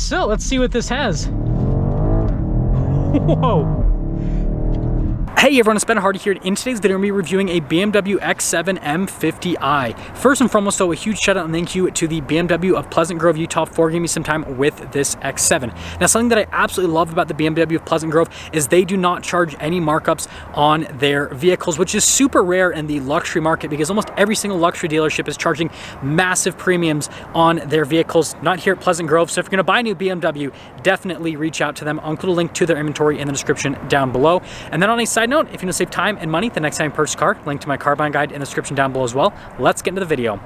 So let's see what this has. Whoa. Hey everyone, it's Ben Hardy here. In today's video, I'm going to be reviewing a BMW X7 M50i. First and foremost though, a huge shout out and thank you to the BMW of Pleasant Grove, Utah for giving me some time with this X7. Now something that I absolutely love about the BMW of Pleasant Grove is they do not charge any markups on their vehicles, which is super rare in the luxury market because almost every single luxury dealership is charging massive premiums on their vehicles, not here at Pleasant Grove. So if you're going to buy a new BMW, definitely reach out to them. I'll include a link to their inventory in the description down below. And then on a side note, if you want to save time and money the next time you purchase a car, link to my car buying guide in the description down below as well. Let's get into the video.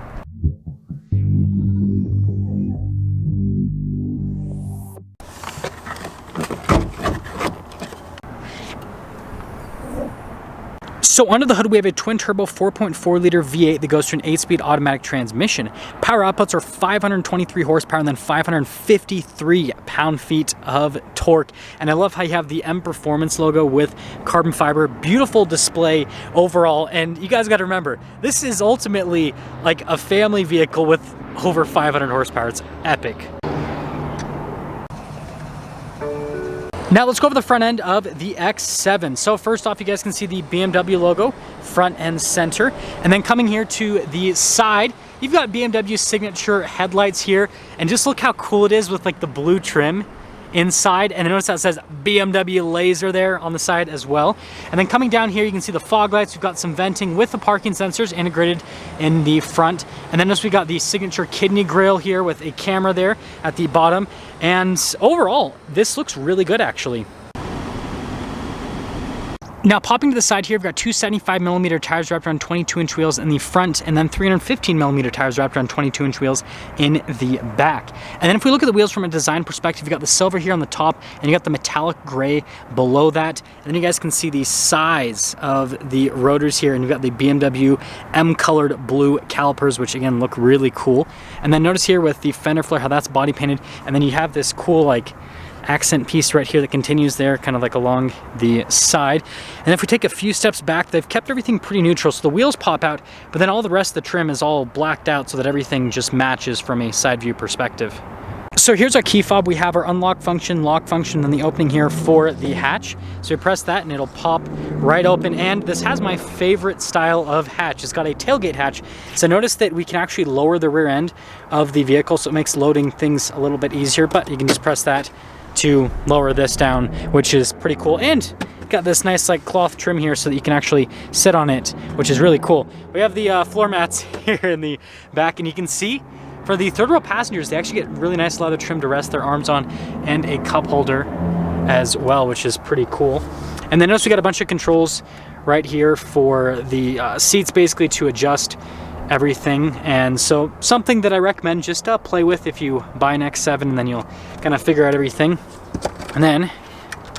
So under the hood, we have a twin-turbo 4.4 liter V8 that goes to an 8-speed automatic transmission. Power outputs are 523 horsepower and then 553 pound-feet of torque. And I love how you have the M Performance logo with carbon fiber. Beautiful display overall. And you guys got to remember, this is ultimately like a family vehicle with over 500 horsepower. It's epic. Now let's go over the front end of the X7. So first off, you guys can see the BMW logo, front and center. And then coming here to the side, you've got BMW's signature headlights here. And just look how cool it is with like the blue trim inside. And notice that it says BMW laser there on the side as well. And then coming down here, you can see the fog lights. We've got some venting with the parking sensors integrated in the front. And then notice we got the signature kidney grille here with a camera there at the bottom. And overall, this looks really good actually. Now popping to the side here, we've got two 75mm tires wrapped around 22-inch wheels in the front and then 315mm tires wrapped around 22-inch wheels in the back. And then if we look at the wheels from a design perspective, you've got the silver here on the top and you got the metallic gray below that. And then you guys can see the size of the rotors here, and you've got the BMW M-colored blue calipers, which again look really cool. And then notice here with the fender flare how that's body painted, and then you have this cool like accent piece right here that continues there kind of like along the side. And if we take a few steps back, they've kept everything pretty neutral, so the wheels pop out, but then all the rest of the trim is all blacked out so that everything just matches from a side view perspective. So here's our key fob. We have our unlock function, lock function, and the opening here for the hatch. So we press that and it'll pop right open. And this has my favorite style of hatch. It's got a tailgate hatch. So notice that we can actually lower the rear end of the vehicle, so it makes loading things a little bit easier, but you can just press that to lower this down, which is pretty cool. And got this nice like cloth trim here so that you can actually sit on it, which is really cool. We have the floor mats here in the back, and you can see for the third row passengers, they actually get really nice leather trim to rest their arms on and a cup holder as well, which is pretty cool. And then notice we got a bunch of controls right here for the seats, basically to adjust everything. And so something that I recommend just play with if you buy an X7, and then you'll kind of figure out everything. And then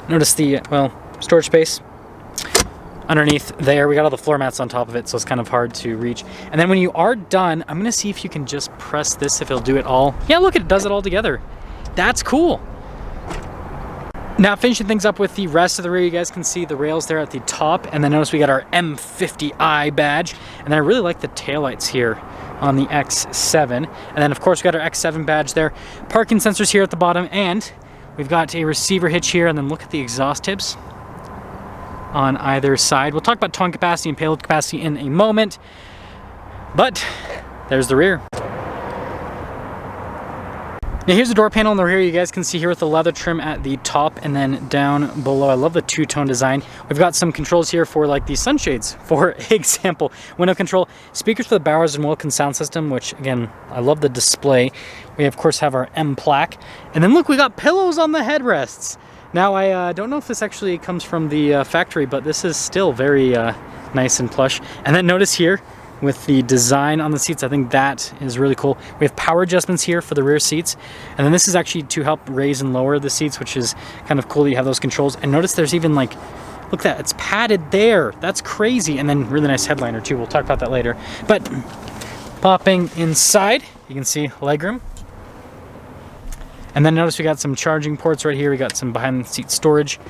notice the storage space underneath there. We got all the floor mats on top of it, so it's kind of hard to reach. And then when you are done, I'm gonna see if you can just press this, if it'll do it all. Yeah, look, it does it all together. That's cool. Now finishing things up with the rest of the rear, you guys can see the rails there at the top, and then notice we got our M50i badge, and then I really like the taillights here on the X7, and then of course we got our X7 badge there, parking sensors here at the bottom, and we've got a receiver hitch here, and then look at the exhaust tips on either side. We'll talk about towing capacity and payload capacity in a moment, but there's the rear. Now here's the door panel in the rear. You guys can see here with the leather trim at the top and then down below. I love the two-tone design. We've got some controls here for like the sunshades, for example. Window control, speakers for the Bowers & Wilkins sound system, which again, I love the display. We of course have our M plaque. And then look, we got pillows on the headrests. Now I don't know if this actually comes from the factory, but this is still very nice and plush. And then notice here, with the design on the seats, I think that is really cool. We have power adjustments here for the rear seats, and then this is actually to help raise and lower the seats, which is kind of cool that you have those controls. And notice there's even like, look at that, it's padded there. That's crazy. And then really nice headliner too. We'll talk about that later. But popping inside, you can see legroom. And then notice we got some charging ports right here. We got some behind the seat storage,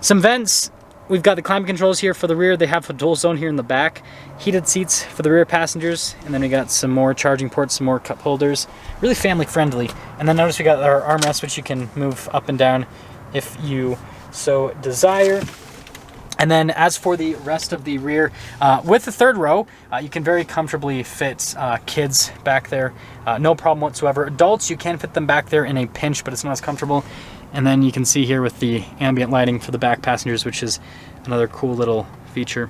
some vents, we've got the climate controls here for the rear. They have a dual zone here in the back. Heated seats for the rear passengers. And then we got some more charging ports, some more cup holders. Really family friendly. And then notice we got our armrest, which you can move up and down if you so desire. And then as for the rest of the rear, with the third row, you can very comfortably fit kids back there. No problem whatsoever. Adults, you can fit them back there in a pinch, but it's not as comfortable. And then you can see here with the ambient lighting for the back passengers, which is another cool little feature.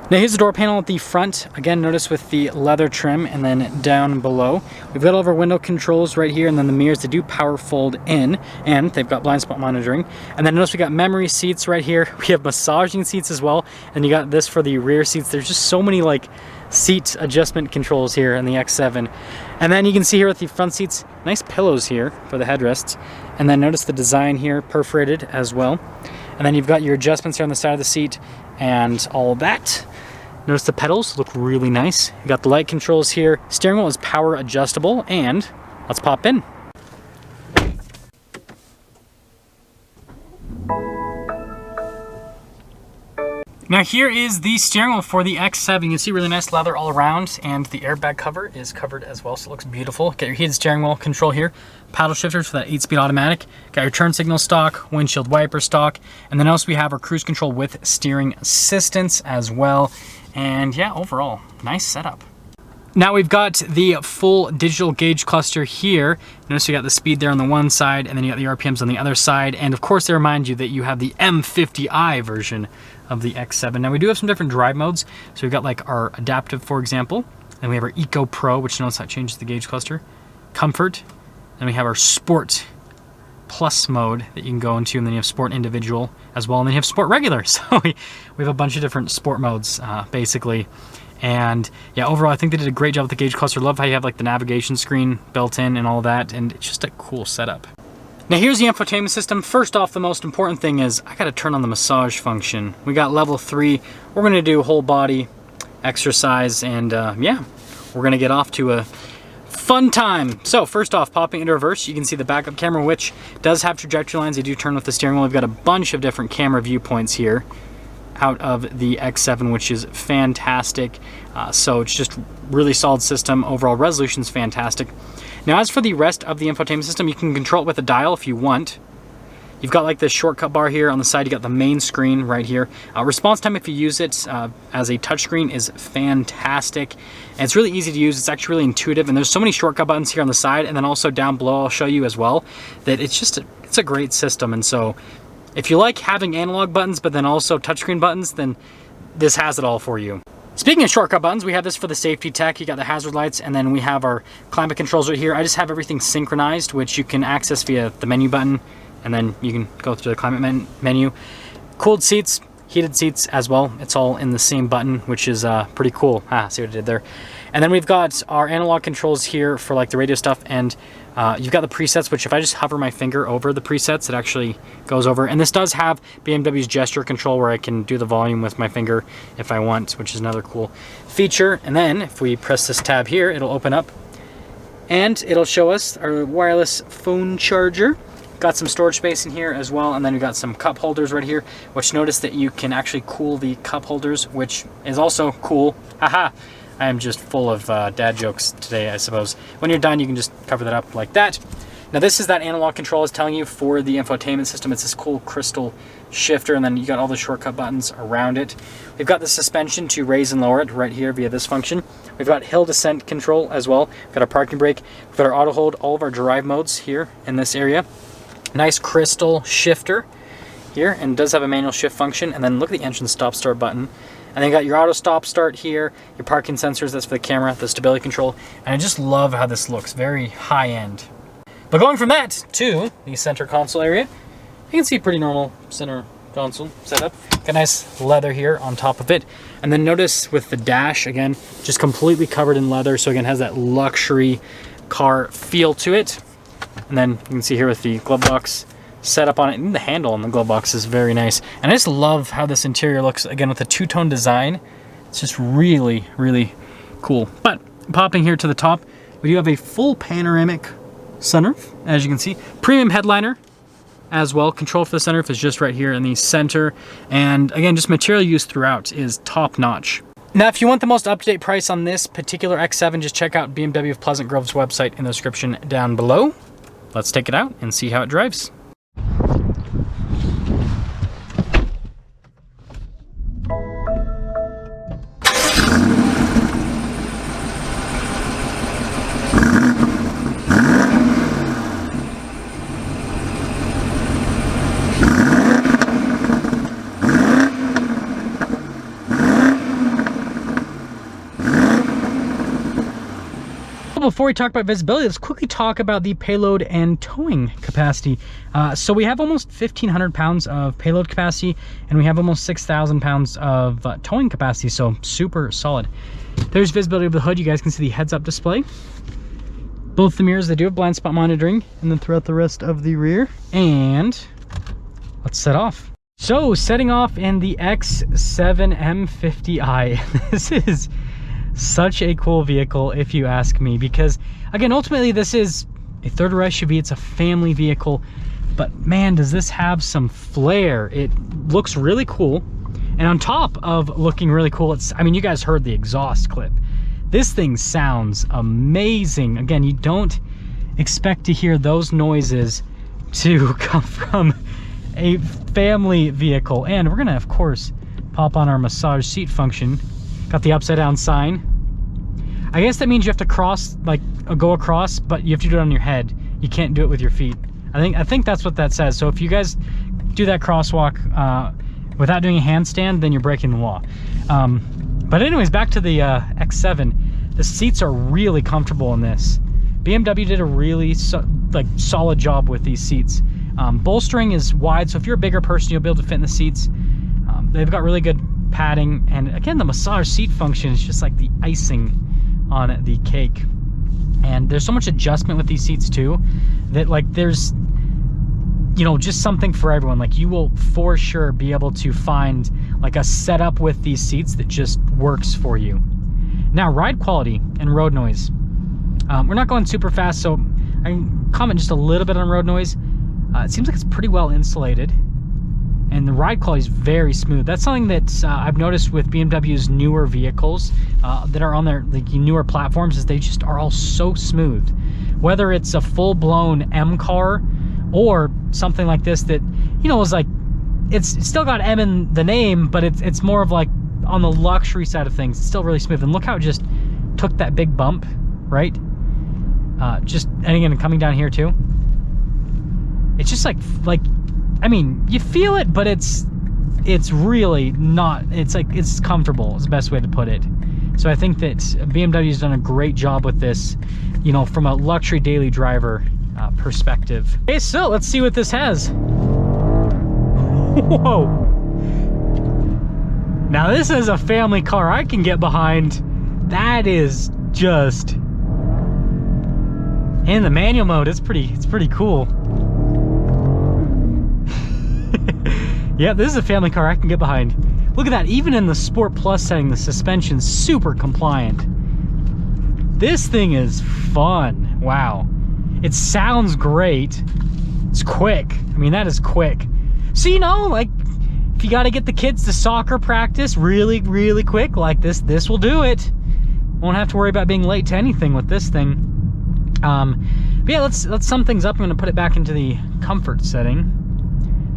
Now here's the door panel at the front. Again, notice with the leather trim, and then down below, we've got all of our window controls right here, and then the mirrors, they do power fold in, and they've got blind spot monitoring. And then notice we got memory seats right here. We have massaging seats as well, and you got this for the rear seats. There's just so many like seat adjustment controls here in the X7. And then you can see here with the front seats, nice pillows here for the headrests. And then notice the design here, perforated as well. And then you've got your adjustments here on the side of the seat and all of that. Notice the pedals look really nice. You got the light controls here. Steering wheel is power adjustable, and let's pop in. Now here is the steering wheel for the X7. You can see really nice leather all around, and the airbag cover is covered as well, so it looks beautiful. Got your heated steering wheel control here, paddle shifters for that 8-speed automatic. Got your turn signal stock, windshield wiper stock, and then also we have our cruise control with steering assistance as well. And yeah, overall, nice setup. Now we've got the full digital gauge cluster here. Notice you got the speed there on the one side, and then you got the RPMs on the other side. And of course, they remind you that you have the M50i version of the X7. Now we do have some different drive modes. So we've got like our adaptive, for example. Then we have our Eco Pro, which notice how it changes the gauge cluster. Comfort. Then we have our Sport Plus mode that you can go into, and then you have Sport Individual as well, and then you have Sport Regular. So we have a bunch of different sport modes, basically. And yeah, overall, I think they did a great job with the gauge cluster. Love how you have like the navigation screen built in and all that, and it's just a cool setup. Now here's the infotainment system. First off, the most important thing is I gotta turn on the massage function. We got level 3. We're gonna do whole body exercise, and yeah, we're gonna get off to a fun time. So first off, popping into reverse, you can see the backup camera, which does have trajectory lines. They do turn with the steering wheel. We've got a bunch of different camera viewpoints here out of the X7, which is fantastic. So it's just really solid system. Overall resolution is fantastic. Now as for the rest of the infotainment system, you can control it with a dial if you want. You've got like this shortcut bar here on the side. You got the main screen right here. Response time, if you use it as a touchscreen, is fantastic. And it's really easy to use. It's actually really intuitive. And there's so many shortcut buttons here on the side, and then also down below I'll show you as well, that it's just it's a great system. And so if you like having analog buttons but then also touchscreen buttons, then this has it all for you. Speaking of shortcut buttons, we have this for the safety tech. You got the hazard lights, and then we have our climate controls right here. I just have everything synchronized, which you can access via the menu button, and then you can go through the climate menu. Cooled seats, heated seats as well. It's all in the same button, which is pretty cool. See what I did there. And then we've got our analog controls here for like the radio stuff, and you've got the presets, which if I just hover my finger over the presets, it actually goes over. And this does have BMW's gesture control, where I can do the volume with my finger if I want, which is another cool feature. And then if we press this tab here, it'll open up, and it'll show us our wireless phone charger. Got some storage space in here as well, and then we got some cup holders right here, which notice that you can actually cool the cup holders, which is also cool. Haha, I am just full of dad jokes today, I suppose. When you're done, you can just cover that up like that. Now this is that analog control I was telling you for the infotainment system. It's this cool crystal shifter, and then you got all the shortcut buttons around it. We've got the suspension to raise and lower it right here via this function. We've got hill descent control as well. We've got our parking brake. We've got our auto hold, all of our drive modes here in this area. Nice crystal shifter here, and does have a manual shift function. And then look at the engine stop start button. And then you got your auto stop start here, your parking sensors, that's for the camera, the stability control. And I just love how this looks, very high end. But going from that to the center console area, you can see pretty normal center console setup. Got nice leather here on top of it. And then notice with the dash, again, just completely covered in leather. So again, has that luxury car feel to it. And then you can see here with the glove box setup on it, and the handle on the glove box is very nice. And I just love how this interior looks, again, with the two-tone design. It's just really, really cool. But popping here to the top, we do have a full panoramic sunroof, as you can see. Premium headliner as well. Control for the sunroof is just right here in the center. And again, just material used throughout is top notch. Now, if you want the most up-to-date price on this particular X7, just check out BMW of Pleasant Grove's website in the description down below. Let's take it out and see how it drives. Before we talk about visibility, let's quickly talk about the payload and towing capacity. So we have almost 1,500 pounds of payload capacity, and we have almost 6,000 pounds of towing capacity, so super solid. There's visibility of the hood. You guys can see the heads-up display. Both the mirrors, they do have blind spot monitoring, and then throughout the rest of the rear. And let's set off. So setting off in the X7 M50i. This is such a cool vehicle, if you ask me, because again, ultimately this is a third row SUV. It's a family vehicle, but man, does this have some flair. It looks really cool, and on top of looking really cool, I mean, you guys heard the exhaust clip. This thing sounds amazing. Again, you don't expect to hear those noises to come from a family vehicle. And we're gonna, of course, pop on our massage seat function. Got the upside down sign. I guess that means you have to cross, like go across, but you have to do it on your head. You can't do it with your feet. I think that's what that says. So if you guys do that crosswalk without doing a handstand, then you're breaking the law. But anyways, back to the X7. The seats are really comfortable in this. BMW did a really solid job with these seats. Bolstering is wide, so if you're a bigger person, you'll be able to fit in the seats. They've got really good padding, and again, the massage seat function is just like the icing on the cake. And there's so much adjustment with these seats too, that like there's, you know, just something for everyone. Like you will for sure be able to find like a setup with these seats that just works for you. Now, ride quality and road noise. We're not going super fast, so I can comment just a little bit on road noise. It seems like it's pretty well insulated, and the ride quality is very smooth. That's something that I've noticed with BMW's newer vehicles that are on their newer platforms, is they just are all so smooth. Whether it's a full-blown M car or something like this that, you know, is like, it's still got M in the name, but it's more of like on the luxury side of things. It's still really smooth. And look how it just took that big bump, right? And again, coming down here too. It's just like I mean, you feel it, but it's really not, it's comfortable is the best way to put it. So I think that BMW's done a great job with this, you know, from a luxury daily driver perspective. Okay, so let's see what this has. Whoa. Now this is a family car I can get behind. That is just, in the manual mode, it's pretty cool. Yeah, this is a family car I can get behind. Look at that, even in the Sport Plus setting, the suspension's super compliant. This thing is fun, wow. It sounds great. It's quick, I mean, that is quick. So, you know, like, if you gotta get the kids to soccer practice really, really quick, like this will do it. Won't have to worry about being late to anything with this thing. But yeah, let's sum things up. I'm gonna put it back into the comfort setting.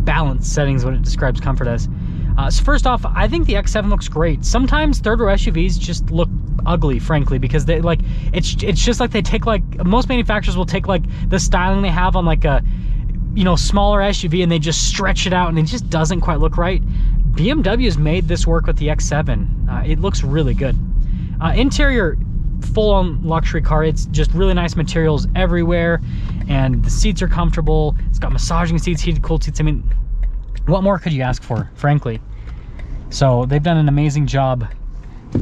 Balance settings, what it describes comfort as. So first off, I think the X7 looks great. Sometimes third row SUVs just look ugly, frankly, because they like, it's just like they take, like, most manufacturers will take like the styling they have on like a, you know, smaller SUV, and they just stretch it out and it just doesn't quite look right. BMW has made this work with the X7. It looks really good. Interior, full-on luxury car. It's just really nice materials everywhere, and the seats are comfortable. It's got massaging seats, heated, cooled seats. I mean, what more could you ask for, frankly? So they've done an amazing job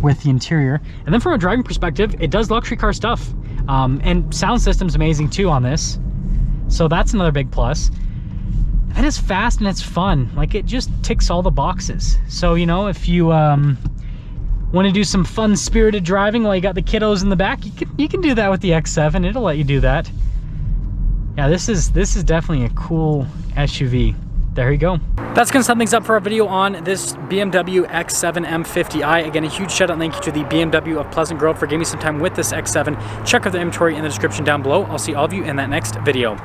with the interior. And then from a driving perspective, it does luxury car stuff. And sound system's amazing too on this. So that's another big plus. And it's fast and it's fun. Like, it just ticks all the boxes. So, you know, if you want to do some fun spirited driving while you got the kiddos in the back, you can do that with the X7. It'll let you do that. Yeah, this is definitely a cool SUV. There you go. That's gonna sum things up for our video on this BMW X7 M50i. Again, a huge shout out and thank you to the BMW of Pleasant Grove for giving me some time with this X7. Check out the inventory in the description down below. I'll see all of you in that next video.